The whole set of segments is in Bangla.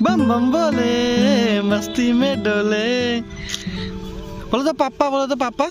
बम बम बोले मस्ती में डोले। बोलो तो पापा, बोलो तो पापा।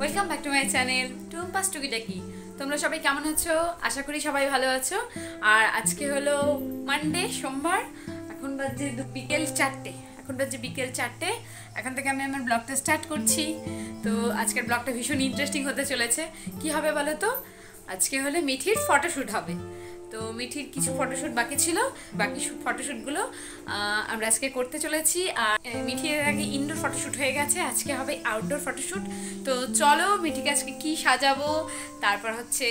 Welcome back to my channel Tumpa's Tukitaki. তোমরা সবাই কেমন আছো? আশা করি সবাই ভালো আছো। আর আজকে হলো মানডে, সোমবার। এখন বাজে বিকেল 4টে। এখন থেকে আমি আমার ব্লগটা স্টার্ট করছি। তো আজকের ব্লগটা ভীষণ ইন্টারেস্টিং হতে চলেছে। কি হবে বলো তো? আজকে হলে মিঠির ফটোশ্যুট হবে। তো মিঠির কিছু ফটোশ্যুট বাকি ছিল, বাকি ফটোশ্যুটগুলো আমরা আজকে করতে চলেছি। আর মিঠির আগে ইনডোর ফটোশ্যুট হয়ে গেছে, আজকে হবে আউটডোর ফটোশ্যুট। তো চলো মিঠিকে আজকে কি সাজাবো, তারপর হচ্ছে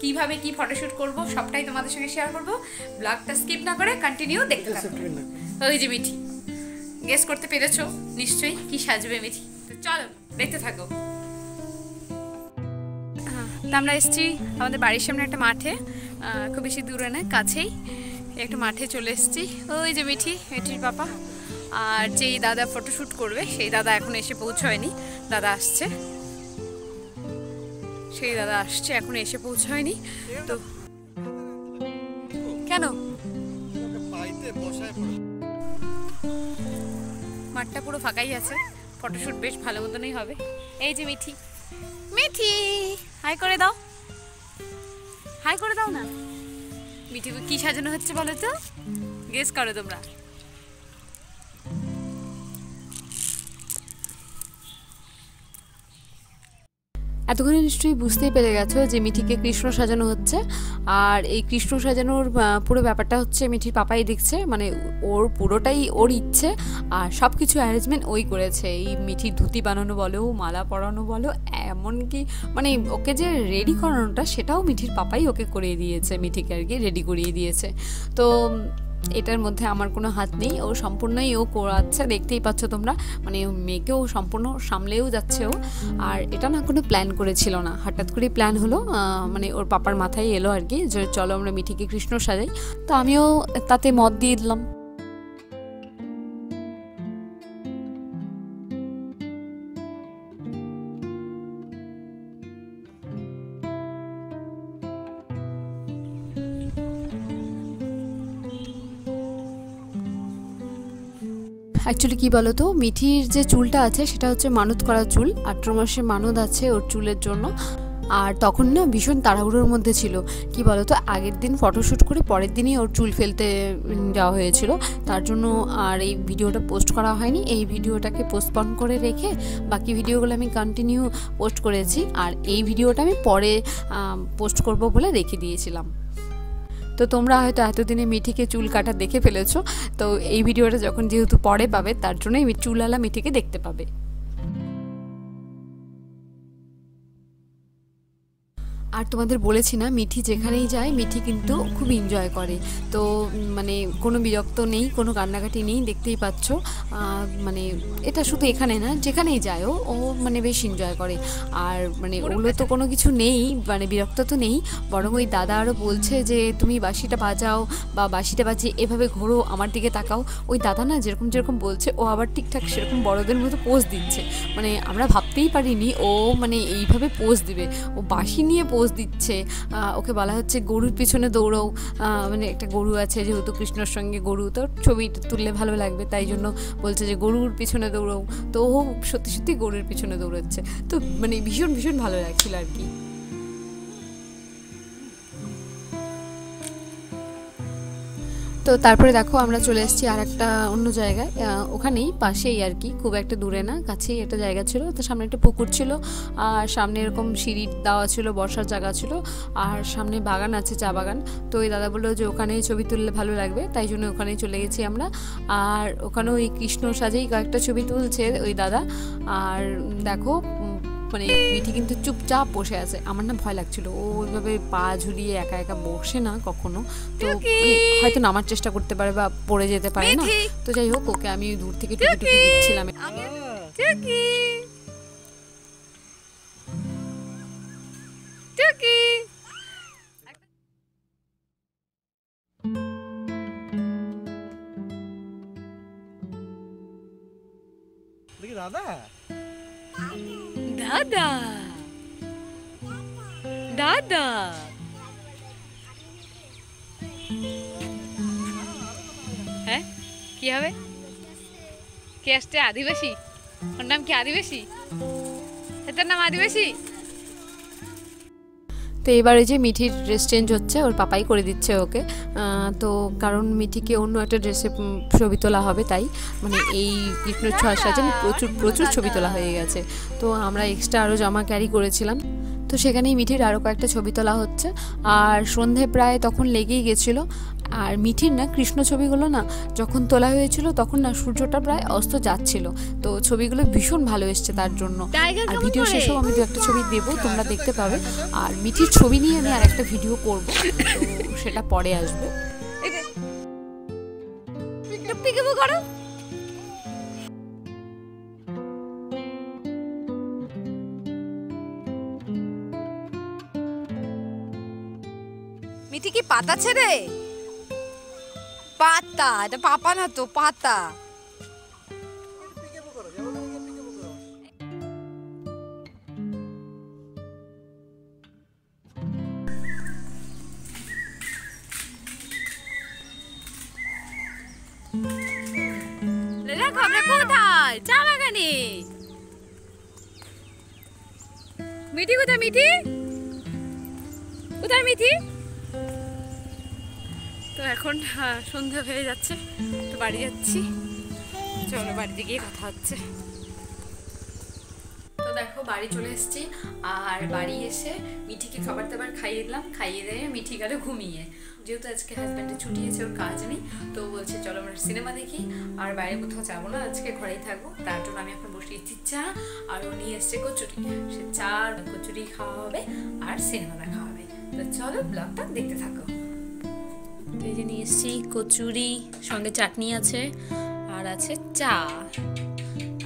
কিভাবে কি ফটোশ্যুট করব সবটাই তোমাদের সঙ্গে শেয়ার করব। ব্লগটা স্কিপ না করে কন্টিনিউ দেখতে থাকো। তো ওই যে মিঠি গেস করতে পেরেছো নিশ্চয়ই কি সাজবে মিঠি। তো চলো দেখতে থাকো। তো আমরা এসেছি আমাদের বাড়ির সামনে একটা মাঠে, খুব বেশি দূরে না, কাছেই একটা মাঠে চলে এসেছি। ওই যে মিঠির পাপা আর যেই দাদা ফটোশ্যুট করবে সেই দাদা এখন এসে পৌঁছয়নি। দাদা আসছে, সেই দাদা আসছে, এখন এসে পৌঁছয়নি। তো কেন মাঠটা পুরো ফাঁকাই আছে, ফটোশ্যুট বেশ ভালো মতনই হবে। এই যে মিঠি হাই করে দাও, হাই করে দাও না। মিঠি কি সাজানো হচ্ছে বলো তো, গেস করো তোমরা। এতক্ষণে নিশ্চয়ই বুঝতেই পেরে গেছো যে মিঠিকে কৃষ্ণ সাজানো হচ্ছে। আর এই কৃষ্ণ সাজানোর পুরো ব্যাপারটা হচ্ছে মিঠির পাপাই দেখছে, মানে ওর পুরোটাই ওর ইচ্ছে আর সব কিছু অ্যারেঞ্জমেন্ট ওই করেছে। এই মিঠির ধুতি বানানো বলো, মালা পরানো বলো, এমনকি মানে ওকে যে রেডি করানোটা সেটাও মিঠির পাপাই ওকে করিয়ে দিয়েছে, মিঠিকে আর কি রেডি করিয়ে দিয়েছে। তো এটার মধ্যে আমার কোনো হাত নেই, ও সম্পূর্ণই ও করাচ্ছে, দেখতেই পাচ্ছ তোমরা। মানে মেয়েকেও সম্পূর্ণ সামলেও যাচ্ছে ও। আর এটা না কোনো প্ল্যান করেছিল না, হঠাৎ করে প্ল্যান হলো, মানে ওর পাপার মাথায় এলো আর কি যে চলো আমরা মিঠিকে কৃষ্ণ সাজাই। তো আমিও তাতে মত দিয়ে দিলাম। অ্যাকচুয়ালি কী বলো তো, মিঠির যে চুলটা আছে সেটা হচ্ছে মানত করা চুল, 18 মাসের মানত আছে ওর চুলের জন্য। আর তখন না ভীষণ তাড়াহুড়োর মধ্যে ছিল। কি বলো তো, আগের দিন ফটোশ্যুট করে পরের দিনই ওর চুল ফেলতে যাওয়া হয়েছিল, তার জন্য আর এই ভিডিওটা পোস্ট করা হয়নি। এই ভিডিওটাকে পোস্টপন করে রেখে বাকি ভিডিওগুলো আমি কন্টিনিউ পোস্ট করেছি। আর এই ভিডিওটা আমি পরে পোস্ট করব বলে রেখে দিয়েছিলাম। তো তোমরা হয়তো এতদিনে মিঠিকে চুল কাটা দেখে ফেলেছো, তো এই ভিডিওটা যখন যেহেতু পরে পাবে তার জন্যই চুলওয়ালা মিঠিকে দেখতে পাবে। আর তোমাদের বলেছি না, মিঠি যেখানেই যায় মিঠি কিন্তু খুব এনজয় করে। তো মানে কোনো বিরক্ত নেই, কোনো কান্নাকাটি নেই, দেখতেই পাচ্ছ। মানে এটা শুধু এখানে না, যেখানেই যায় ও মানে বেশ এনজয় করে। আর মানে ওগুলো তো কোনো কিছু নেই, মানে বিরক্ত তো নেই, বরং ওই দাদা আরও বলছে যে তুমি বাঁশিটা বাজাও বা বাঁশিটা বাজিয়ে এভাবে ঘোরো, আমার দিকে তাকাও। ওই দাদা না যেরকম বলছে ও আবার ঠিকঠাক সেরকম বড়দের মতো পোজ দিচ্ছে। মানে আমরা ভাবতেই পারিনি ও মানে এইভাবে পোজ দিবে। ও বাঁশি নিয়ে পোজ দিচ্ছে। ওকে বলা হচ্ছে গরুর পিছনে দৌড়াও, মানে একটা গরু আছে যেহেতু কৃষ্ণর সঙ্গে গরু, তো ছবি তুললে ভালো লাগবে, তাই জন্য বলছে যে গরুর পিছনে দৌড়াও। তো ও সত্যি গরুর পিছনে দৌড়াচ্ছে। তো মানে ভীষণ ভালো লাগছিল আর কি। তো তারপরে দেখো আমরা চলে এসেছি আর একটা অন্য জায়গায়, ওখানেই পাশেই আর কি, খুব একটা দূরে না, কাছেই একটা জায়গা ছিল। তো সামনে একটা পুকুর ছিল আর সামনে এরকম সিঁড়ি দেওয়া ছিল, বসার জায়গা ছিল, আর সামনে বাগান আছে, চা বাগান। তো ওই দাদা বললো যে ওখানেই ছবি তুললে ভালো লাগবে, তাই জন্য ওখানেই চলে গেছি আমরা। আর ওখানে ওই কৃষ্ণ সাজেই কয়েকটা ছবি তুলছে ওই দাদা। আর দেখো মানে মিঠি কিন্তু চুপচাপ বসে আছে। আমার না ভয় লাগছিল, ও ওইভাবে পা ঝুলিয়ে একা একা বসে না কখনো, তো হয়তো নামার চেষ্টা করতে পারে বা পড়ে যেতে পারে না। তো যাই হোক, ওকে আমি দূর থেকে টুকি টুকি দিচ্ছিলাম। দাদা দাদা দাদা হ্যাঁ কি হবে? কে আসছে? আদিবাসী? ওর নাম কি আদিবাসী? এটার নাম আদিবাসী। তো এবার এই যে মিঠির ড্রেস চেঞ্জ হচ্ছে, ওর পাপাই করে দিচ্ছে ওকে। তো কারণ মিঠিকে অন্য একটা ড্রেসে ছবি তোলা হবে, তাই মানে এই কৃষ্ণের ছোঁয়ার সাজে প্রচুর ছবি তোলা হয়ে গেছে। তো আমরা এক্সট্রা আরও জামা ক্যারি করেছিলাম, তো সেখানেই মিঠির আরও কয়েকটা ছবি তোলা হচ্ছে। আর সন্ধে প্রায় তখন লেগেই গেছিলো। আর মিঠির না কৃষ্ণ ছবিগুলো না যখন তোলা হয়েছিল তখন না সূর্যটা প্রায় অস্ত যাচ্ছিল, তো ছবিগুলো ভীষণ ভালো এসছে তার জন্য। আর ভিডিও শেষেও আমি দু একটা ছবি দেবো, তোমরা দেখতে পাবে। আর মিঠির ছবি নিয়ে আমি আর একটা ভিডিও করব, তো সেটা পরে আসবে। মিঠি কি পাতা ছেড়ে? পাতা, এটা পাপা না তো, পাতা। দেখো আমরা কোথায়? চা বাগানে। মিঠি কোথায়? মিঠি কোথায়? মিঠি তো এখন সন্ধ্যা হয়ে যাচ্ছে, তো বাড়ি যাচ্ছি। চলো বাড়িতে গিয়ে কথা হচ্ছে। তো দেখো বাড়ি চলে এসেছি, আর বাড়ি এসে মিঠিকে খাবার দাবার খাইয়ে দিলাম। খাইয়ে দিয়ে মিঠি গেল ঘুমিয়ে, যেহেতু আজকে হাজব্যান্ডের ছুটি আছে, ওর কাজ নেই। তো বলছে চলো আমরা সিনেমা দেখি, আর বাইরে কোথাও যাবো না, আজকে ঘরেই থাকবো। তার জন্য আমি এখন বসিয়েছি চা, আর ও নিয়ে এসছে কচুরি। সে চা আর কচুরি খাওয়া হবে আর সিনেমা দেখা হবে। তো চলো ব্লগটা দেখতে থাকো। এই যে নিয়ে এসছি কচুরি, সঙ্গে চাটনি আছে, আর আছে চা,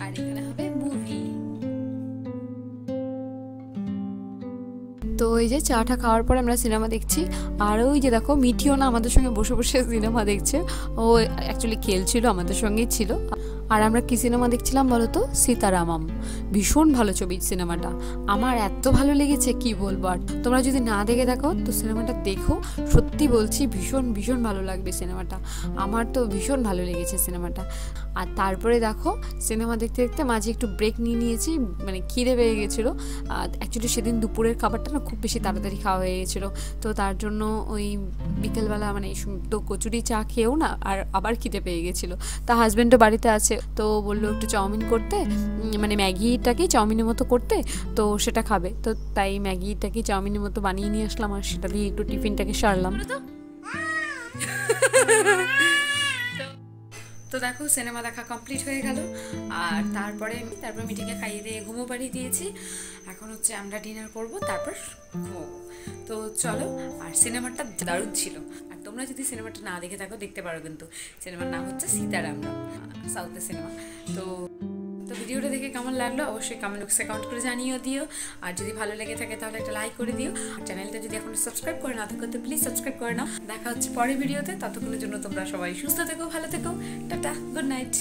আর এখানে হবে মুভি। তো এই যে চাটা খাওয়ার পর আমরা সিনেমা দেখছি। আর ওই যে দেখো মিঠিও না আমাদের সঙ্গে বসে বসে সিনেমা দেখছে, ও অ্যাকচুয়ালি খেলছিল, আমাদের সঙ্গেই ছিল। আর আমরা কি সিনেমা দেখছিলাম বলো তো? সীতারামম। ভীষণ ভালো ছবি সিনেমাটা, আমার এত ভালো লেগেছে কি বলবো। আর তোমরা যদি না দেখে দেখো তো সিনেমাটা দেখো, সত্যি বলছি ভীষণ ভালো লাগবে সিনেমাটা। আমার তো ভীষণ ভালো লেগেছে সিনেমাটা। আর তারপরে দেখো সিনেমা দেখতে দেখতে মাঝে একটু ব্রেক নিয়ে নিয়েছি, মানে খিদে পেয়ে গেছিলো। অ্যাকচুয়ালি সেদিন দুপুরের খাবারটা না খুব বেশি তাড়াতাড়ি খাওয়া হয়ে গেছিলো, তো তার জন্য ওই বিকেলবেলা মানে তো কচুরি চা খেয়েও না আর আবার খিদে পেয়ে গেছিলো। তা হাজব্যান্ডও বাড়িতে আছে, তো বললো একটু চাউমিন করতে, মানে ম্যাগিটাকেই চাউমিনের মতো করতে, তো সেটা খাবে। তো তাই ম্যাগিটাকে চাউমিনের মতো বানিয়ে নিয়ে আসলাম, আর সেটা দিয়ে একটু টিফিনটাকে সারলাম। তো দেখো সিনেমা দেখা কমপ্লিট হয়ে গেল, আর তারপরে মিঠিকে খাইয়ে দিয়ে ঘুমো পাড়িয়ে দিয়েছি। এখন হচ্ছে আমরা ডিনার করব, তারপর ঘুমোবো। তো চলো, আর সিনেমাটা দারুণ ছিল। আর তোমরা যদি সিনেমাটা না দেখে থাকো দেখতে পারো, কিন্তু সিনেমার নাম হচ্ছে সীতারাম, সাউথের সিনেমা। তো ভিডিওটা দেখে কেমন লাগলো অবশ্যই কমেন্ট বক্সে কমেন্ট করে জানিয়ে দিও। আর যদি ভালো লেগে থাকে তাহলে একটা লাইক করে দিও। আর চ্যানেলটা যদি এখনো সাবস্ক্রাইব করে না থাকো তো প্লিজ সাবস্ক্রাইব করে নাও। দেখা হচ্ছে পরের ভিডিওতে, ততক্ষণের জন্য তোমরা সবাই সুস্থ থেকো, ভালো থেকো, টাটা, গুড নাইট।